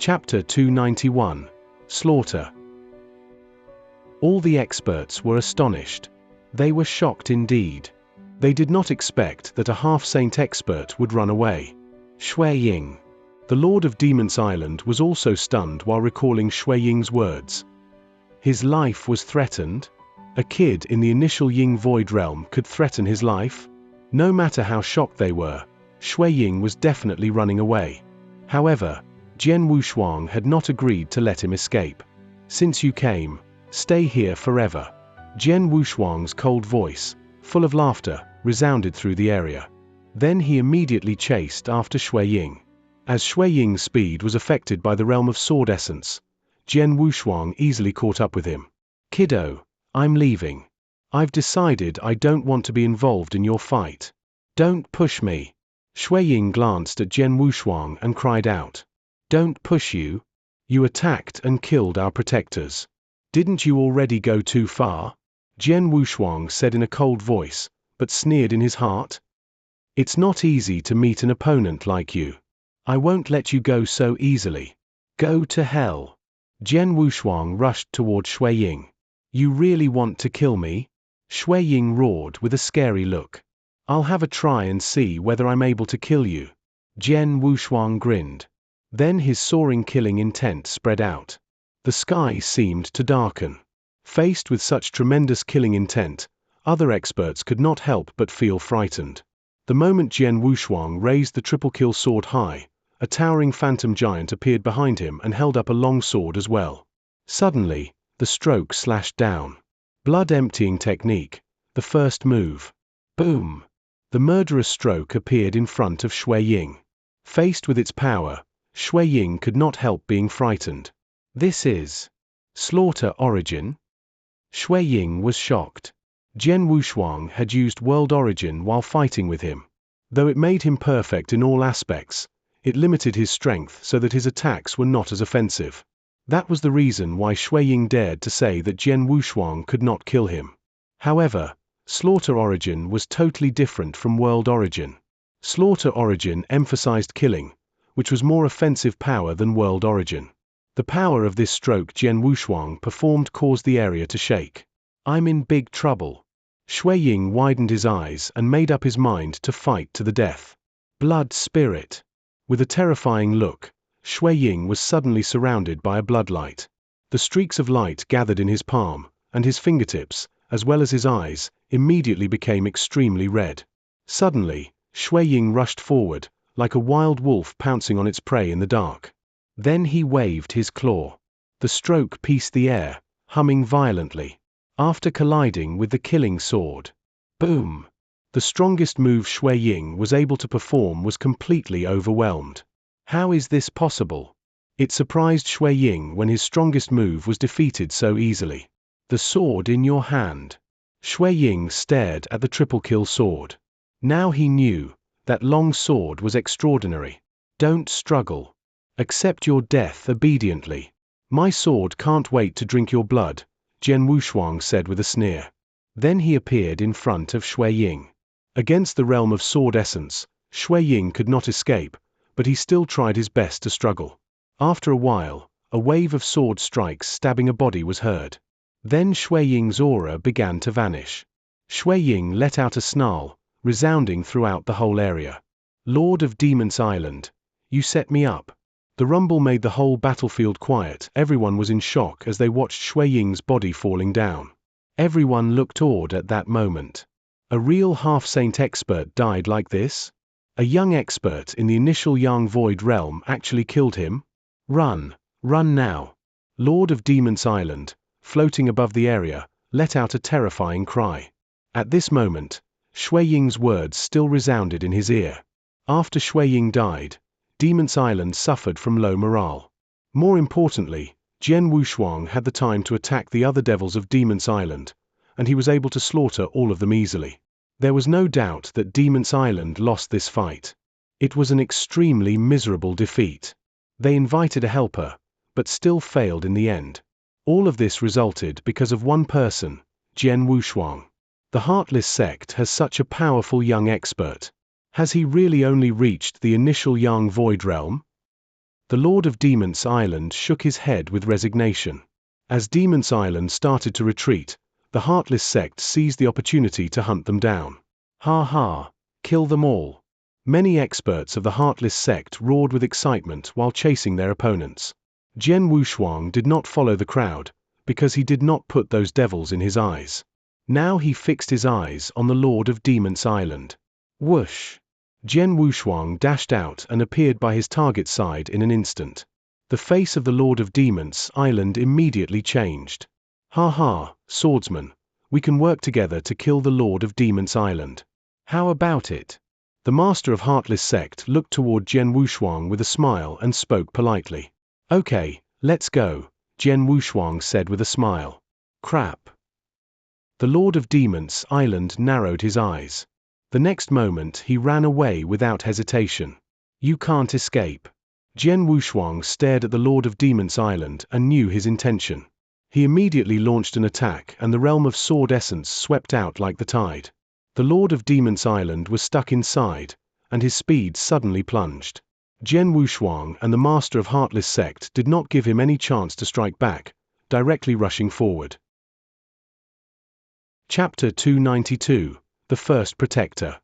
Chapter 291. Slaughter. All the experts were astonished. They were shocked indeed. They did not expect that a half-saint expert would run away. Shui Ying, the Lord of Demons Island, was also stunned while recalling Shui Ying's words. His life was threatened? A kid in the initial Ying Void realm could threaten his life? No matter how shocked they were, Shui Ying was definitely running away. However, Jian Wushuang had not agreed to let him escape. Since you came, stay here forever. Jian Wushuang's cold voice, full of laughter, resounded through the area. Then he immediately chased after Shui Ying. As Shui Ying's speed was affected by the realm of sword essence, Jian Wushuang easily caught up with him. Kiddo, I'm leaving. I've decided I don't want to be involved in your fight. Don't push me. Shui Ying glanced at Jian Wushuang and cried out. Don't push you. You attacked and killed our protectors. Didn't you already go too far? Jian Wushuang said in a cold voice, but sneered in his heart. It's not easy to meet an opponent like you. I won't let you go so easily. Go to hell. Jian Wushuang rushed toward Shui Ying. You really want to kill me? Shui Ying roared with a scary look. I'll have a try and see whether I'm able to kill you. Jian Wushuang grinned. Then his soaring killing intent spread out. The sky seemed to darken. Faced with such tremendous killing intent, other experts could not help but feel frightened. The moment Jian Wushuang raised the triple kill sword high, a towering phantom giant appeared behind him and held up a long sword as well. Suddenly, the stroke slashed down. Blood emptying technique, the first move. Boom! The murderous stroke appeared in front of Shui Ying. Faced with its power, Shui Ying could not help being frightened. This is Slaughter Origin? Shui Ying was shocked. Jian Wushuang had used World Origin while fighting with him. Though it made him perfect in all aspects, it limited his strength so that his attacks were not as offensive. That was the reason why Shui Ying dared to say that Jian Wushuang could not kill him. However, Slaughter Origin was totally different from World Origin. Slaughter Origin emphasized killing, which was more offensive power than World Origin. The power of this stroke Jian Wushuang performed caused the area to shake. I'm in big trouble. Shui Ying widened his eyes and made up his mind to fight to the death. Blood Spirit. With a terrifying look, Shui Ying was suddenly surrounded by a bloodlight. The streaks of light gathered in his palm, and his fingertips, as well as his eyes, immediately became extremely red. Suddenly, Shui Ying rushed forward, like a wild wolf pouncing on its prey in the dark. Then he waved his claw. The stroke pierced the air, humming violently. After colliding with the killing sword. Boom! The strongest move Shui Ying was able to perform was completely overwhelmed. How is this possible? It surprised Shui Ying when his strongest move was defeated so easily. The sword in your hand. Shui Ying stared at the triple kill sword. Now he knew that long sword was extraordinary. Don't struggle. Accept your death obediently. My sword can't wait to drink your blood, Jian Wushuang said with a sneer. Then he appeared in front of Shui Ying. Against the realm of sword essence, Shui Ying could not escape, but he still tried his best to struggle. After a while, a wave of sword strikes stabbing a body was heard. Then Shui Ying's aura began to vanish. Shui Ying let out a snarl, resounding throughout the whole area. Lord of Demons Island, you set me up. The rumble made the whole battlefield quiet. Everyone was in shock as they watched Shui Ying's body falling down. Everyone looked awed at that moment. A real half-saint expert died like this? A young expert in the initial Yang Void realm actually killed him? Run, run now. Lord of Demons Island, floating above the area, let out a terrifying cry. At this moment, Shui Ying's words still resounded in his ear. After Shui Ying died, Demons Island suffered from low morale. More importantly, Jian Wushuang had the time to attack the other devils of Demons Island, and he was able to slaughter all of them easily. There was no doubt that Demons Island lost this fight. It was an extremely miserable defeat. They invited a helper, but still failed in the end. All of this resulted because of one person, Jian Wushuang. The Heartless sect has such a powerful young expert. Has he really only reached the initial Yang Void realm? The Lord of Demons Island shook his head with resignation. As Demons Island started to retreat, the Heartless sect seized the opportunity to hunt them down. Ha ha! Kill them all! Many experts of the Heartless sect roared with excitement while chasing their opponents. Jian Wushuang did not follow the crowd, because he did not put those devils in his eyes. Now he fixed his eyes on the Lord of Demons Island. Whoosh! Jian Wushuang dashed out and appeared by his target's side in an instant. The face of the Lord of Demons Island immediately changed. Ha ha, Swordsman, we can work together to kill the Lord of Demons Island. How about it? The Master of Heartless Sect looked toward Jian Wushuang with a smile and spoke politely. Okay, let's go, Jian Wushuang said with a smile. Crap. The Lord of Demons Island narrowed his eyes. The next moment he ran away without hesitation. You can't escape. Jian Wushuang stared at the Lord of Demons Island and knew his intention. He immediately launched an attack and the realm of sword essence swept out like the tide. The Lord of Demons Island was stuck inside, and his speed suddenly plunged. Jian Wushuang and the Master of Heartless Sect did not give him any chance to strike back, directly rushing forward. Chapter 292. The First Protector.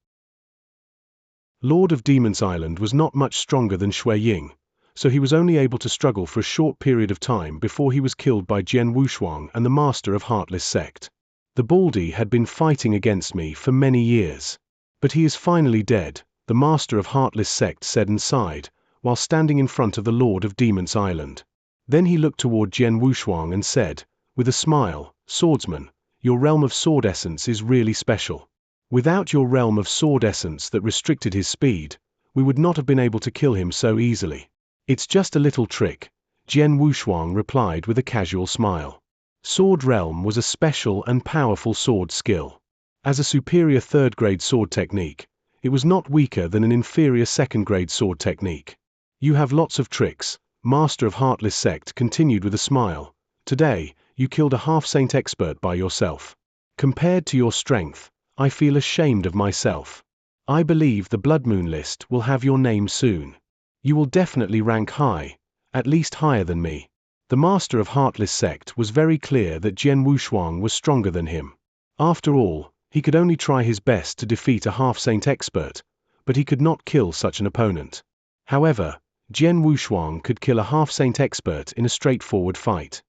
Lord of Demons Island was not much stronger than Shui Ying, so he was only able to struggle for a short period of time before he was killed by Jian Wushuang and the Master of Heartless Sect. The Baldy had been fighting against me for many years. But he is finally dead, the Master of Heartless Sect said and sighed, while standing in front of the Lord of Demons Island. Then he looked toward Jian Wushuang and said, with a smile, Swordsman, your realm of sword essence is really special. Without your realm of sword essence that restricted his speed, we would not have been able to kill him so easily. It's just a little trick, Jian Wushuang replied with a casual smile. Sword realm was a special and powerful sword skill. As a superior third-grade sword technique, it was not weaker than an inferior second-grade sword technique. You have lots of tricks, Master of Heartless Sect continued with a smile. Today, you killed a half-saint expert by yourself. Compared to your strength, I feel ashamed of myself. I believe the Blood Moon list will have your name soon. You will definitely rank high, at least higher than me. The Master of Heartless Sect was very clear that Jian Wushuang was stronger than him. After all, he could only try his best to defeat a half-saint expert, but he could not kill such an opponent. However, Jian Wushuang could kill a half-saint expert in a straightforward fight.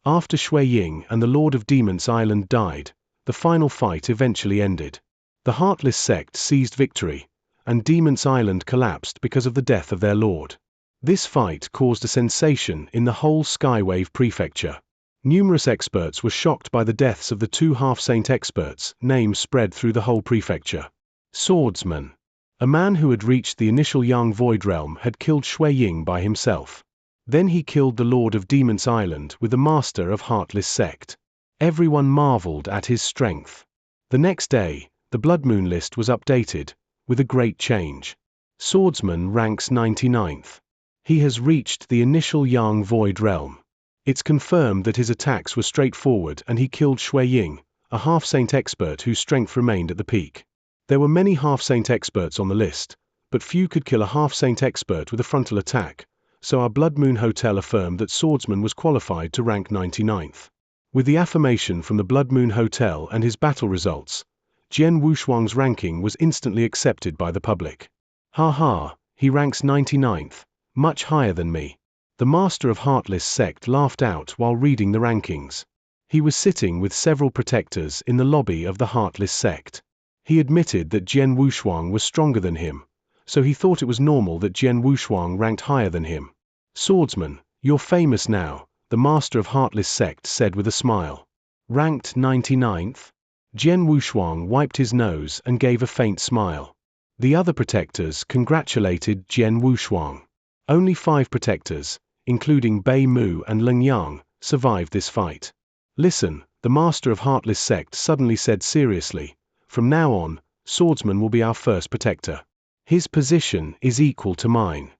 After Shui Ying and the Lord of Demons Island died, the final fight eventually ended. The Heartless Sect seized victory, and Demons Island collapsed because of the death of their lord. This fight caused a sensation in the whole Skywave Prefecture. Numerous experts were shocked by the deaths of the two half-saint experts. Names spread through the whole prefecture. Swordsman. A man who had reached the initial Yang Void Realm had killed Shui Ying by himself. Then he killed the Lord of Demons Island with the Master of Heartless Sect. Everyone marveled at his strength. The next day, the Blood Moon list was updated, with a great change. Swordsman ranks 99th. He has reached the initial Yang Void Realm. It's confirmed that his attacks were straightforward and he killed Shui Ying, a half-saint expert whose strength remained at the peak. There were many half-saint experts on the list, but few could kill a half-saint expert with a frontal attack, so our Blood Moon Hotel affirmed that Swordsman was qualified to rank 99th. With the affirmation from the Blood Moon Hotel and his battle results, Jian Wushuang's ranking was instantly accepted by the public. Ha ha, he ranks 99th, much higher than me. The Master of Heartless Sect laughed out while reading the rankings. He was sitting with several protectors in the lobby of the Heartless Sect. He admitted that Jian Wushuang was stronger than him, so he thought it was normal that Jian Wushuang ranked higher than him. Swordsman, you're famous now, the Master of Heartless Sect said with a smile. Ranked 99th? Jian Wushuang wiped his nose and gave a faint smile. The other protectors congratulated Jian Wushuang. Only 5 protectors, including Bei Mu and Leng Yang, survived this fight. Listen, the Master of Heartless Sect suddenly said seriously, from now on, Swordsman will be our first protector. His position is equal to mine.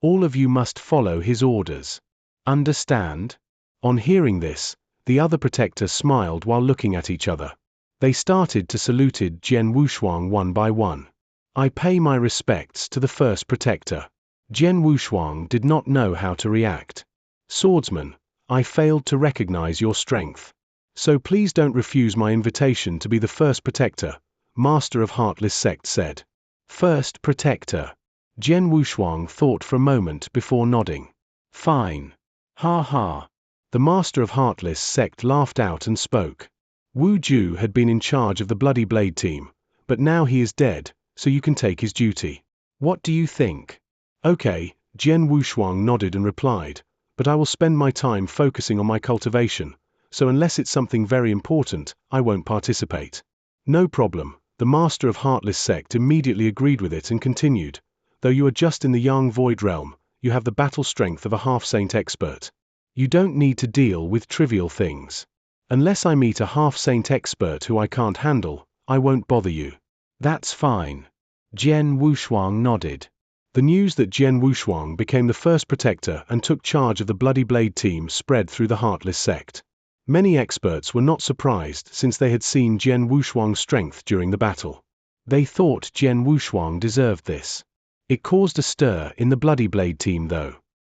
All of you must follow his orders. Understand? On hearing this, the other protectors smiled while looking at each other. They started to saluted Jian Wushuang one by one. I pay my respects to the first protector. Jian Wushuang did not know how to react. Swordsman, I failed to recognize your strength. So please don't refuse my invitation to be the first protector, Master of Heartless Sect said. First protector. Jian Wushuang thought for a moment before nodding. Fine. Ha ha. The Master of Heartless Sect laughed out and spoke. Wu Ju had been in charge of the Bloody Blade team, but now he is dead, so you can take his duty. What do you think? Okay, Jian Wushuang nodded and replied, but I will spend my time focusing on my cultivation, so unless it's something very important, I won't participate. No problem, the Master of Heartless Sect immediately agreed with it and continued. Though you are just in the Yang Void realm, you have the battle strength of a half-saint expert. You don't need to deal with trivial things. Unless I meet a half-saint expert who I can't handle, I won't bother you. That's fine. Jian Wushuang nodded. The news that Jian Wushuang became the first protector and took charge of the Bloody Blade team spread through the Heartless Sect. Many experts were not surprised since they had seen Jian Wushuang's strength during the battle. They thought Jian Wushuang deserved this. It caused a stir in the Bloody Blade team though.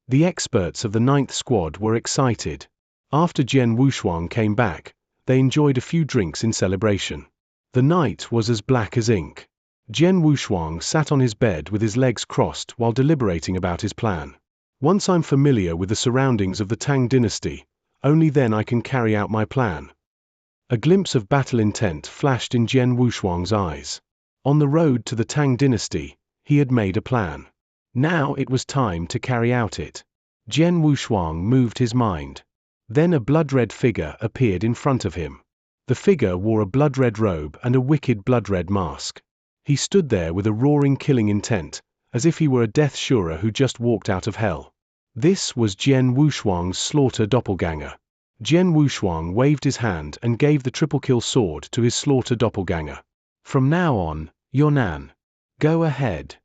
The experts of the 9th Squad were excited. After Jian Wushuang came back, they enjoyed a few drinks in celebration. The night was as black as ink. Jian Wushuang sat on his bed with his legs crossed while deliberating about his plan. Once I'm familiar with the surroundings of the Tang dynasty, only then I can carry out my plan. A glimpse of battle intent flashed in Jian Wushuang's eyes. On the road to the Tang dynasty, he had made a plan. Now it was time to carry out it. Jian Wushuang moved his mind. Then a blood-red figure appeared in front of him. The figure wore a blood-red robe and a wicked blood-red mask. He stood there with a roaring killing intent, as if he were a death surer who just walked out of hell. This was Jian Wushuang's slaughter doppelganger. Jian Wushuang waved his hand and gave the triple-kill sword to his slaughter doppelganger. From now on, Yonan. Go ahead.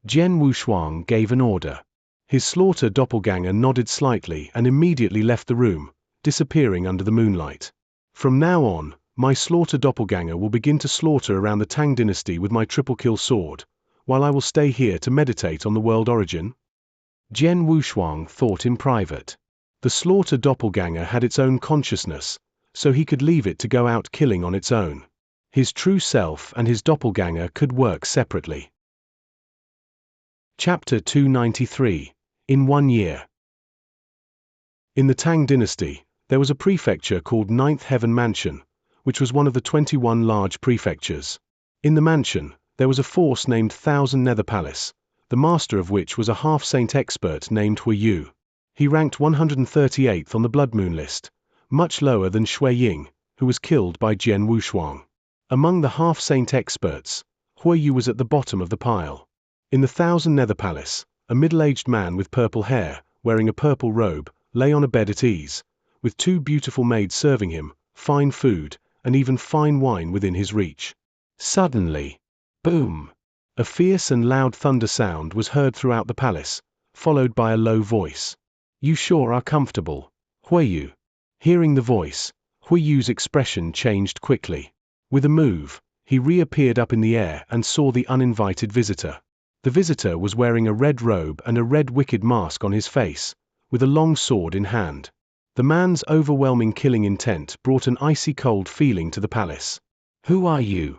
Jian Wushuang gave an order. His slaughter doppelganger nodded slightly and immediately left the room, disappearing under the moonlight. From now on, my slaughter doppelganger will begin to slaughter around the Tang dynasty with my triple-kill sword, while I will stay here to meditate on the world origin. Jian Wushuang thought in private. The slaughter doppelganger had its own consciousness, so he could leave it to go out killing on its own. His true self and his doppelganger could work separately. Chapter 293. In 1 year. In the Tang dynasty, there was a prefecture called 9th Heaven Mansion, which was one of the 21 large prefectures. In the mansion, there was a force named Thousand Nether Palace, the master of which was a half-saint expert named Hui Yu. He ranked 138th on the Blood Moon list, much lower than Shui Ying, who was killed by Jian Wushuang. Among the half-saint experts, Hui Yu was at the bottom of the pile. In the Thousand Nether Palace, a middle-aged man with purple hair, wearing a purple robe, lay on a bed at ease, with 2 beautiful maids serving him, fine food, and even fine wine within his reach. Suddenly, boom! A fierce and loud thunder sound was heard throughout the palace, followed by a low voice. You sure are comfortable, Hui Yu. Hearing the voice, Hui Yu's expression changed quickly. With a move, he reappeared up in the air and saw the uninvited visitor. The visitor was wearing a red robe and a red wicked mask on his face, with a long sword in hand. The man's overwhelming killing intent brought an icy cold feeling to the palace. Who are you?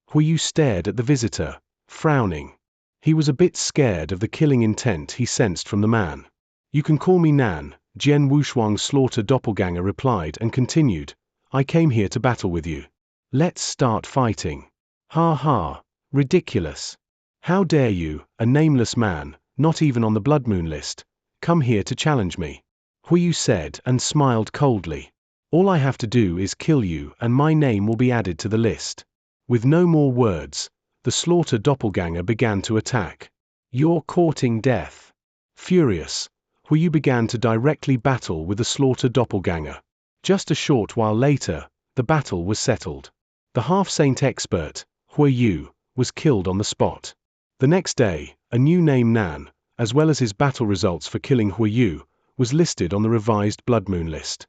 Hui Yu stared at the visitor, frowning. He was a bit scared of the killing intent he sensed from the man. You can call me Nan, Jian Wushuang's slaughter doppelganger replied and continued. I came here to battle with you. Let's start fighting. Ha ha, ridiculous. How dare you, a nameless man, not even on the Blood Moon list, come here to challenge me? Hui Yu said and smiled coldly. All I have to do is kill you and my name will be added to the list. With no more words, the slaughter doppelganger began to attack. You're courting death. Furious, Hui Yu began to directly battle with the slaughter doppelganger. Just a short while later, the battle was settled. The half-saint expert, Hui Yu, was killed on the spot. The next day, a new name Nan, as well as his battle results for killing Hui Yu, was listed on the revised Blood Moon list.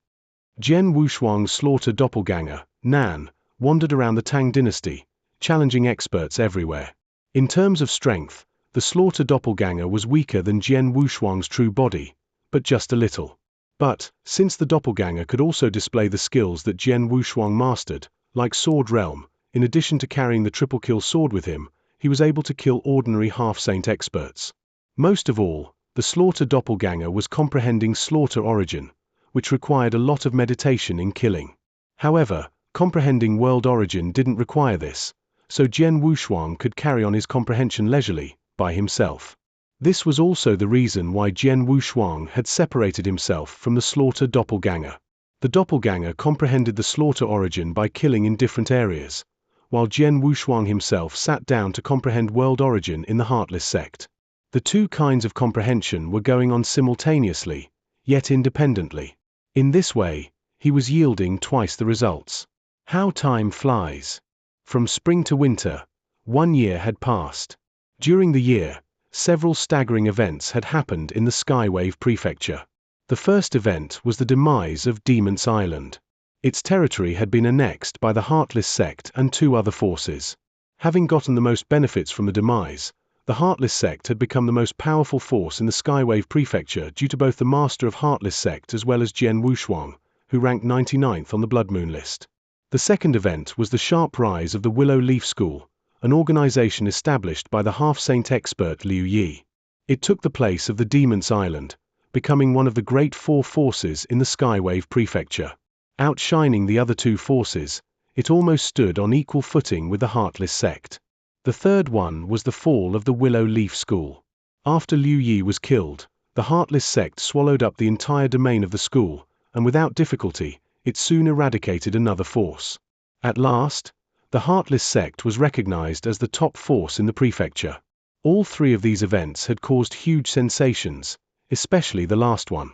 Jian Wushuang's slaughter doppelganger, Nan, wandered around the Tang dynasty, challenging experts everywhere. In terms of strength, The slaughter doppelganger was weaker than Jian Wushuang's true body, but just a little. But, since the doppelganger could also display the skills that Jian Wushuang mastered, like Sword Realm, in addition to carrying the triple-kill sword with him, he was able to kill ordinary half-saint experts. Most of all, the slaughter doppelganger was comprehending slaughter origin, which required a lot of meditation in killing. However, comprehending world origin didn't require this, so Jian Wushuang could carry on his comprehension leisurely, by himself. This was also the reason why Jian Wushuang had separated himself from the slaughter doppelganger. The doppelganger comprehended the slaughter origin by killing in different areas, while Jian Wushuang himself sat down to comprehend world origin in the Heartless sect. The two kinds of comprehension were going on simultaneously, yet independently. In this way, he was yielding twice the results. How time flies! From spring to winter, 1 year had passed. During the year, several staggering events had happened in the Skywave Prefecture. The first event was the demise of Demon's Island. Its territory had been annexed by the Heartless sect and 2 other forces. Having gotten the most benefits from the demise, the Heartless sect had become the most powerful force in the Skywave Prefecture due to both the master of Heartless sect as well as Jian Wushuang, who ranked 99th on the Blood Moon list. The second event was the sharp rise of the Willow Leaf School, an organization established by the half-saint expert Liu Yi. It took the place of the Demon's Island, becoming one of the great 4 forces in the Skywave Prefecture. Outshining the other 2 forces, it almost stood on equal footing with the Heartless sect. The third one was the fall of the Willow Leaf School. After Liu Yi was killed, the Heartless sect swallowed up the entire domain of the school, and without difficulty, it soon eradicated another force. At last, the Heartless sect was recognized as the top force in the prefecture. All 3 of these events had caused huge sensations, especially the last one.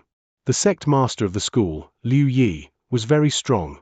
The sect master of the school, Liu Yi, was very strong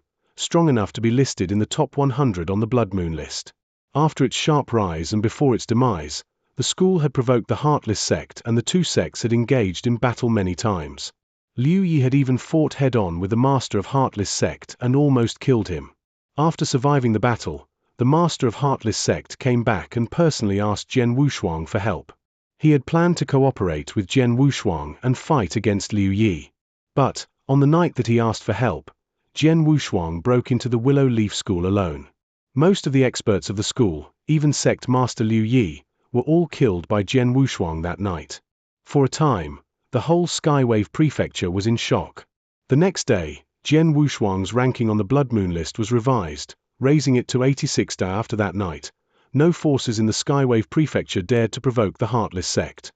enough to be listed in the top 100 on the Blood Moon list. After its sharp rise and before its demise, the school had provoked the Heartless sect and the 2 sects had engaged in battle many times. Liu Yi had even fought head-on with the master of Heartless sect and almost killed him. After surviving the battle, the master of Heartless sect came back and personally asked Jian Wushuang for help. He had planned to cooperate with Jian Wushuang and fight against Liu Yi. But, on the night that he asked for help, Jian Wushuang broke into the Willow Leaf School alone. Most of the experts of the school, even sect master Liu Yi, were all killed by Jian Wushuang that night. For a time, the whole Skywave Prefecture was in shock. The next day, Jian Wushuang's ranking on the Blood Moon list was revised, raising it to 86th. After that night, no forces in the Skywave Prefecture dared to provoke the Heartless sect.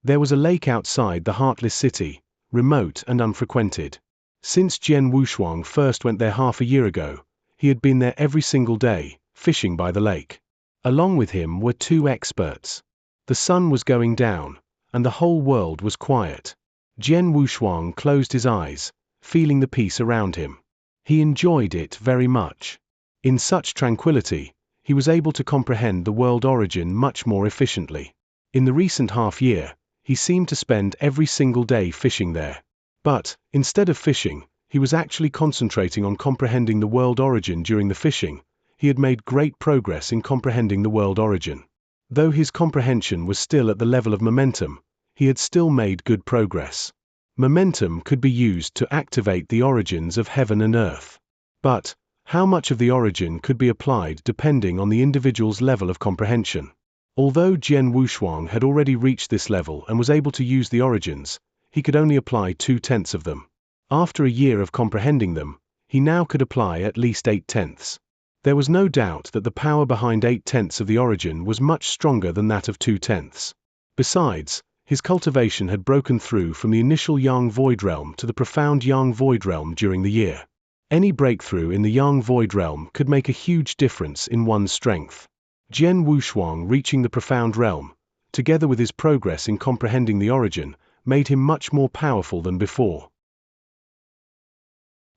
There was a lake outside the Heartless city, remote and unfrequented. Since Jian Wushuang first went there half a year ago, he had been there every single day, fishing by the lake. Along with him were 2 experts. The sun was going down, and the whole world was quiet. Jian Wushuang closed his eyes, feeling the peace around him. He enjoyed it very much. In such tranquility, he was able to comprehend the world origin much more efficiently. In the recent half-year, he seemed to spend every single day fishing there. But, instead of fishing, he was actually concentrating on comprehending the world origin during the fishing. He had made great progress in comprehending the world origin. Though his comprehension was still at the level of momentum, he had still made good progress. Momentum could be used to activate the origins of heaven and earth. But, how much of the origin could be applied depending on the individual's level of comprehension. Although Jian Wushuang had already reached this level and was able to use the origins, he could only apply 2/10 of them. After a year of comprehending them, he now could apply at least 8/10. There was no doubt that the power behind 8/10 of the origin was much stronger than that of 2/10. Besides, his cultivation had broken through from the initial Yang Void Realm to the profound Yang Void Realm during the year. Any breakthrough in the Yang Void Realm could make a huge difference in one's strength. Jian Wushuang reaching the profound realm, together with his progress in comprehending the origin, made him much more powerful than before.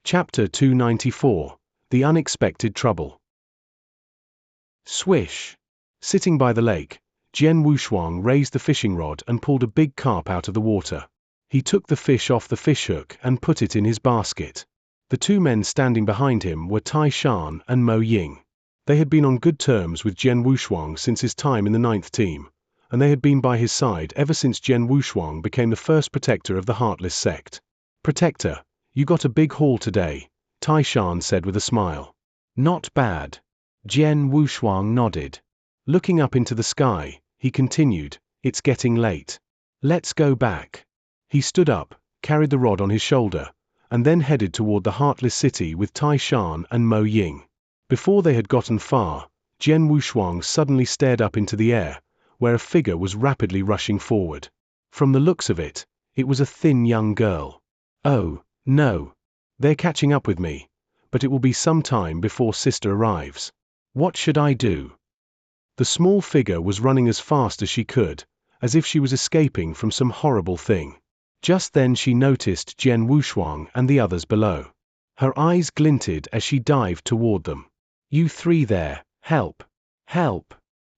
Chapter 294. The Unexpected Trouble. Swish! Sitting by the lake, Jian Wushuang raised the fishing rod and pulled a big carp out of the water. He took the fish off the fish hook and put it in his basket. The 2 men standing behind him were Tai Shan and Mo Ying. They had been on good terms with Jian Wushuang since his time in the 9th team, and they had been by his side ever since Jian Wushuang became the first protector of the Heartless sect. "Protector, you got a big haul today," Tai Shan said with a smile. "Not bad." Jian Wushuang nodded. Looking up into the sky, he continued, "It's getting late. Let's go back." He stood up, carried the rod on his shoulder, and then headed toward the Heartless City with Tai Shan and Mo Ying. Before they had gotten far, Jian Wushuang suddenly stared up into the air, where a figure was rapidly rushing forward. From the looks of it, it was a thin young girl. "Oh, no. They're catching up with me, but it will be some time before sister arrives. What should I do?" The small figure was running as fast as she could, as if she was escaping from some horrible thing. Just then she noticed Jian Wushuang and the others below. Her eyes glinted as she dived toward them. "You three there, help! Help!"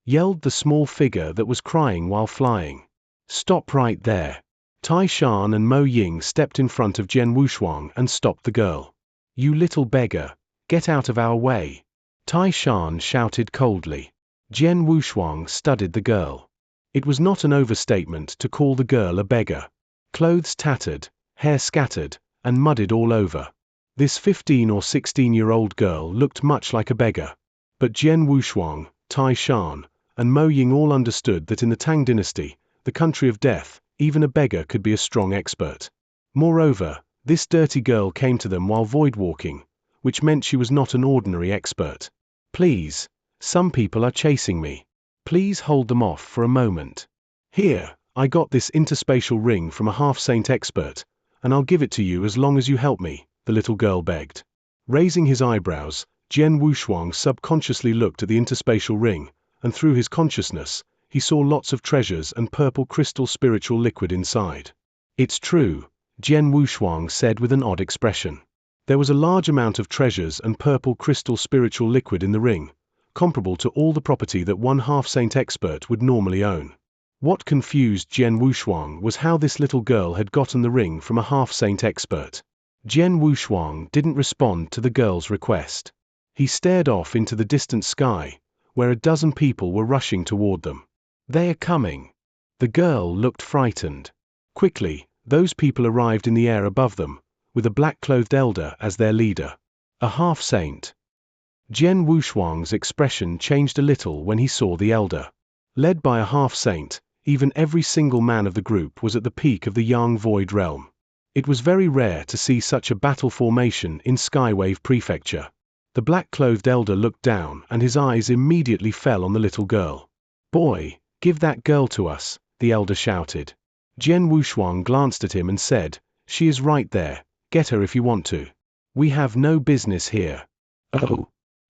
yelled the small figure that was crying while flying. "Stop right there." Tai Shan and Mo Ying stepped in front of Jian Wushuang and stopped the girl. "You little beggar, get out of our way!" Tai Shan shouted coldly. Jian Wushuang studied the girl. It was not an overstatement to call the girl a beggar. Clothes tattered, hair scattered, and mudded all over. This 15 or 16-year-old girl looked much like a beggar. But Jian Wushuang, Tai Shan, and Mo Ying all understood that in the Tang dynasty, the country of death, even a beggar could be a strong expert. Moreover, this dirty girl came to them while void walking, which meant she was not an ordinary expert. "Please, some people are chasing me. Please hold them off for a moment. Here, I got this interspatial ring from a half-saint expert, and I'll give it to you as long as you help me," the little girl begged. Raising his eyebrows, Jian Wushuang subconsciously looked at the interspatial ring, and through his consciousness, he saw lots of treasures and purple crystal spiritual liquid inside. "It's true," Jian Wushuang said with an odd expression. There was a large amount of treasures and purple crystal spiritual liquid in the ring, comparable to all the property that one half-saint expert would normally own. What confused Jian Wushuang was how this little girl had gotten the ring from a half-saint expert. Jian Wushuang didn't respond to the girl's request. He stared off into the distant sky, where a dozen people were rushing toward them. "They are coming." The girl looked frightened. Quickly, those people arrived in the air above them, with a black-clothed elder as their leader. A half-saint. Jian Wushuang's expression changed a little when he saw the elder. Led by a half-saint, even every single man of the group was at the peak of the Yang Void realm. It was very rare to see such a battle formation in Skywave Prefecture. The black-clothed elder looked down and his eyes immediately fell on the little girl. "Boy, give that girl to us," the elder shouted. Jian Wushuang glanced at him and said, "She is right there, get her if you want to. We have no business here." "Oh."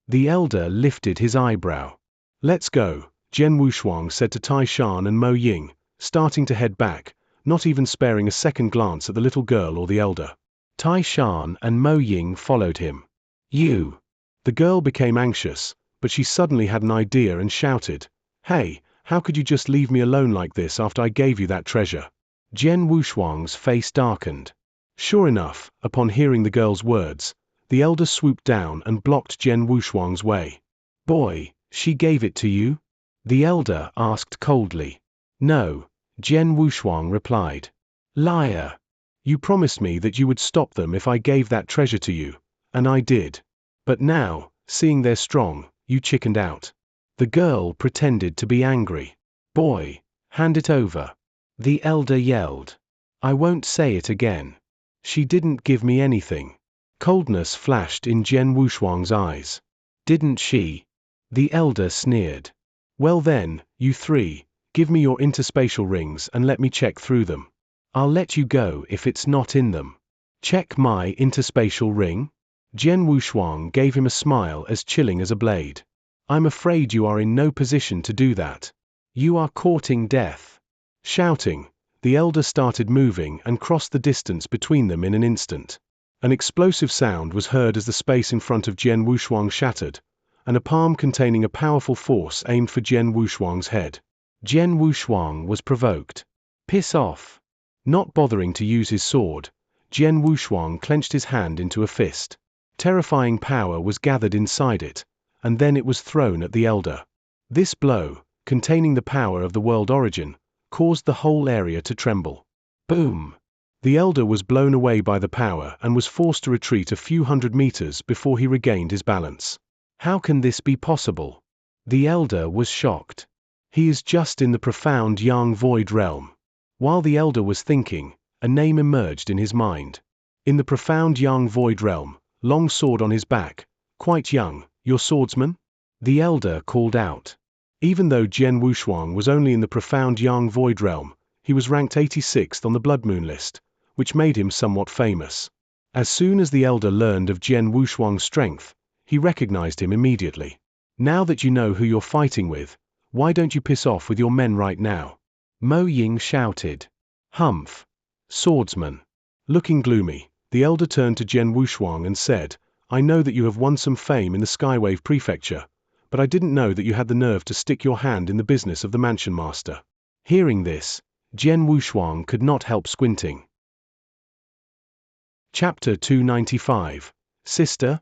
The elder lifted his eyebrow. "Let's go," Jian Wushuang said to Tai Shan and Mo Ying, starting to head back, not even sparing a second glance at the little girl or the elder. Tai Shan and Mo Ying followed him. "You." The girl became anxious, but she suddenly had an idea and shouted, "Hey, how could you just leave me alone like this after I gave you that treasure?" Jian Wushuang's face darkened. Sure enough, upon hearing the girl's words, the elder swooped down and blocked Jian Wushuang's way. "Boy, she gave it to you?" the elder asked coldly. "No," Jian Wushuang replied. "Liar. You promised me that you would stop them if I gave that treasure to you, and I did. But now, seeing they're strong, you chickened out." The girl pretended to be angry. "Boy, hand it over," the elder yelled. "I won't say it again. She didn't give me anything." Coldness flashed in Jian Wushuang's eyes. "Didn't she?" the elder sneered. "Well then, you three, give me your interspatial rings and let me check through them. I'll let you go if it's not in them." "Check my interspatial ring?" Jian Wushuang gave him a smile as chilling as a blade. "I'm afraid you are in no position to do that. You are courting death." Shouting, the elder started moving and crossed the distance between them in an instant. An explosive sound was heard as the space in front of Jian Wushuang shattered, and a palm containing a powerful force aimed for Jian Wushuang's head. Jian Wushuang was provoked. "Piss off." Not bothering to use his sword, Jian Wushuang clenched his hand into a fist. Terrifying power was gathered inside it, and then it was thrown at the elder. This blow, containing the power of the world origin, caused the whole area to tremble. Boom! The elder was blown away by the power and was forced to retreat a few hundred meters before he regained his balance. How can this be possible? The elder was shocked. He is just in the profound Yang void realm. While the elder was thinking, a name emerged in his mind. In the profound Yang void realm, long sword on his back, quite young, your swordsman? The elder called out. Even though Jian Wushuang was only in the profound Yang void realm, he was ranked 86th on the Blood Moon list, which made him somewhat famous. As soon as the elder learned of Jian Wushuang's strength, he recognized him immediately. Now that you know who you're fighting with, why don't you piss off with your men right now? Mo Ying shouted. Humph! Swordsman. Looking gloomy, the elder turned to Jian Wushuang and said, I know that you have won some fame in the Skywave Prefecture, but I didn't know that you had the nerve to stick your hand in the business of the Mansion Master. Hearing this, Jian Wushuang could not help squinting. Chapter 295. Sister?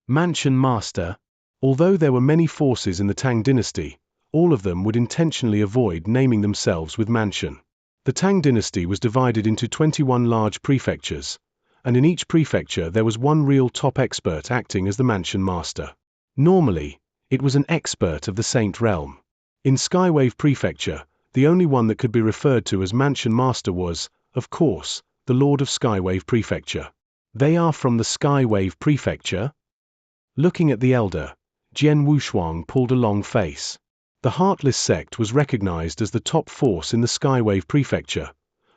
Mansion Master. Although there were many forces in the Tang dynasty, all of them would intentionally avoid naming themselves with Mansion. The Tang dynasty was divided into 21 large prefectures, and in each prefecture there was one real top expert acting as the Mansion Master. Normally, it was an expert of the Saint Realm. In Skywave Prefecture, the only one that could be referred to as Mansion Master was, of course, the Lord of Skywave Prefecture. They are from the Skywave Prefecture? Looking at the elder, Jian Wushuang pulled a long face. The Heartless sect was recognized as the top force in the Skywave Prefecture,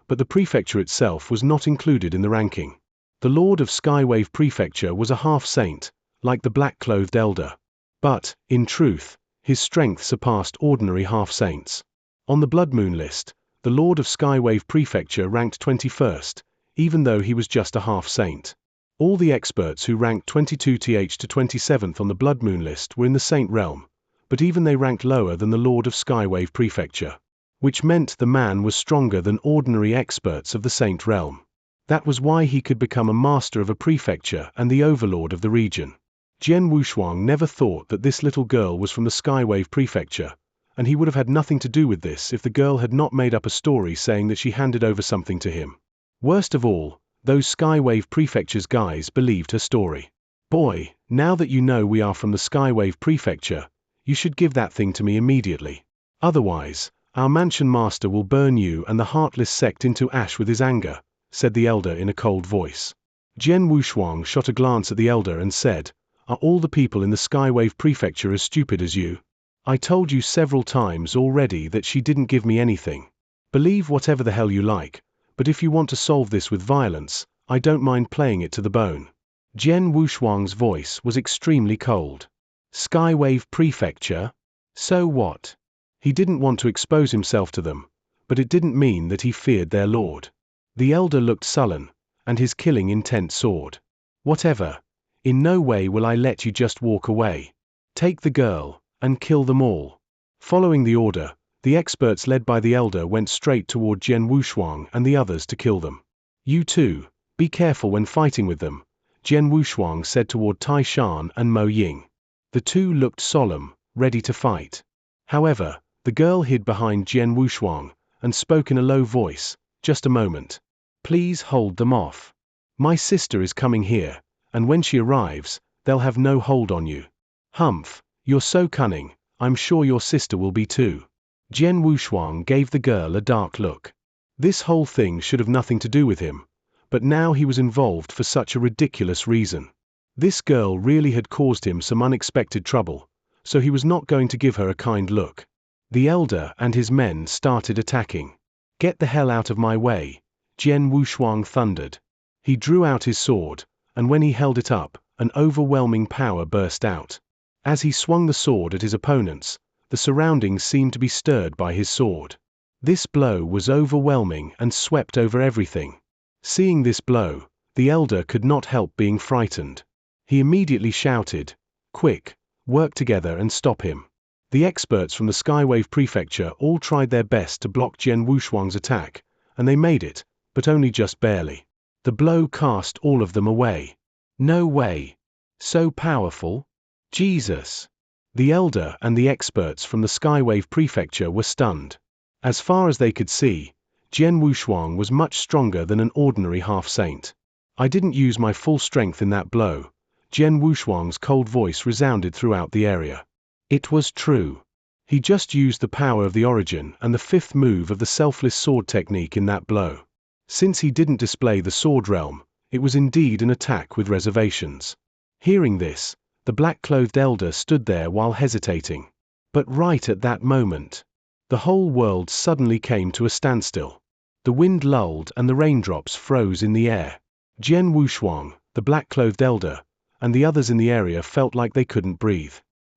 but the prefecture itself was not included in the ranking. The Lord of Skywave Prefecture was a half-saint, like the black-clothed elder. But, in truth, his strength surpassed ordinary half-saints. On the Blood Moon list, the Lord of Skywave Prefecture ranked 21st, even though he was just a half-saint. All the experts who ranked 22th to 27th on the Blood Moon list were in the Saint Realm, but even they ranked lower than the Lord of Skywave Prefecture, which meant the man was stronger than ordinary experts of the Saint Realm. That was why he could become a master of a prefecture and the overlord of the region. Jian Wushuang never thought that this little girl was from the Skywave Prefecture, and he would have had nothing to do with this if the girl had not made up a story saying that she handed over something to him. Worst of all, those Skywave Prefecture's guys believed her story. Boy, now that you know we are from the Skywave Prefecture, you should give that thing to me immediately. Otherwise, our Mansion Master will burn you and the Heartless sect into ash with his anger, said the elder in a cold voice. Jian Wushuang shot a glance at the elder and said, Are all the people in the Skywave Prefecture as stupid as you? I told you several times already that she didn't give me anything. Believe whatever the hell you like, but if you want to solve this with violence, I don't mind playing it to the bone. Jian Wushuang's voice was extremely cold. Skywave Prefecture? So what? He didn't want to expose himself to them, but it didn't mean that he feared their lord. The elder looked sullen, and his killing intent soared. Whatever. In no way will I let you just walk away. Take the girl, and kill them all. Following the order, the experts led by the elder went straight toward Jian Wushuang and the others to kill them. You too, be careful when fighting with them, Jian Wushuang said toward Tai Shan and Mo Ying. The two looked solemn, ready to fight. However, the girl hid behind Jian Wushuang and spoke in a low voice, Just a moment. Please hold them off. My sister is coming here, and when she arrives, they'll have no hold on you. Humph, you're so cunning, I'm sure your sister will be too. Jian Wushuang gave the girl a dark look. This whole thing should have nothing to do with him, but now he was involved for such a ridiculous reason. This girl really had caused him some unexpected trouble, so he was not going to give her a kind look. The elder and his men started attacking. Get the hell out of my way, Jian Wushuang thundered. He drew out his sword, and when he held it up, an overwhelming power burst out. As he swung the sword at his opponents, the surroundings seemed to be stirred by his sword. This blow was overwhelming and swept over everything. Seeing this blow, the elder could not help being frightened. He immediately shouted, Quick, work together and stop him. The experts from the Skywave Prefecture all tried their best to block Jian Wushuang's attack, and they made it, but only just barely. The blow cast all of them away. No way. So powerful? Jesus. The elder and the experts from the Skywave Prefecture were stunned. As far as they could see, Jian Wushuang was much stronger than an ordinary half-saint. I didn't use my full strength in that blow. Jian Wushuang's cold voice resounded throughout the area. It was true. He just used the power of the origin and the fifth move of the selfless sword technique in that blow. Since he didn't display the sword realm, it was indeed an attack with reservations. Hearing this, the black-clothed elder stood there while hesitating. But right at that moment, the whole world suddenly came to a standstill. The wind lulled and the raindrops froze in the air. Jian Wushuang, the black-clothed elder, and the others in the area felt like they couldn't breathe.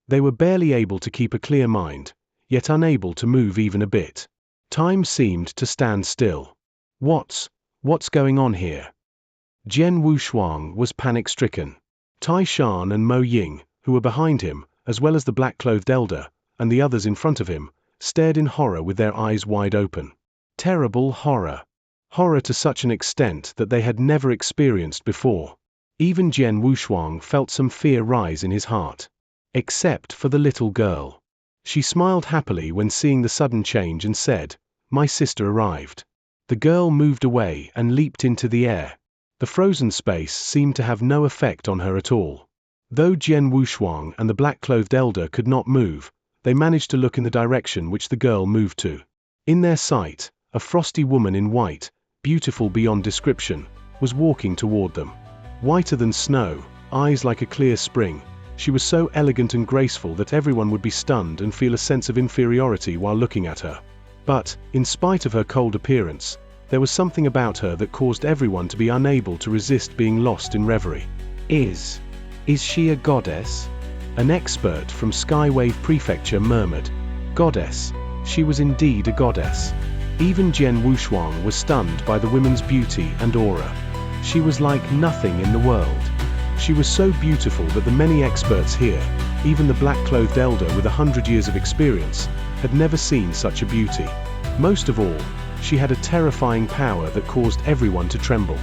They were barely able to keep a clear mind, yet unable to move even a bit. Time seemed to stand still. What's going on here? Jian Wushuang was panic-stricken. Tai Shan and Mo Ying, who were behind him, as well as the black-clothed elder, and the others in front of him, stared in horror with their eyes wide open. Terrible horror. Horror to such an extent that they had never experienced before. Even Jian Wushuang felt some fear rise in his heart. Except for the little girl. She smiled happily when seeing the sudden change and said, "My sister arrived." The girl moved away and leaped into the air. The frozen space seemed to have no effect on her at all. Though Jian Wushuang and the black-clothed elder could not move, they managed to look in the direction which the girl moved to. In their sight, a frosty woman in white, beautiful beyond description, was walking toward them. Whiter than snow, eyes like a clear spring, she was so elegant and graceful that everyone would be stunned and feel a sense of inferiority while looking at her. But, in spite of her cold appearance, there was something about her that caused everyone to be unable to resist being lost in reverie. Is she a goddess? An expert from Skywave Prefecture murmured. Goddess. She was indeed a goddess. Even Jian Wushuang was stunned by the woman's beauty and aura. She was like nothing in the world. She was so beautiful that the many experts here, even the black-clothed elder with 100 years of experience, had never seen such a beauty. Most of all, she had a terrifying power that caused everyone to tremble.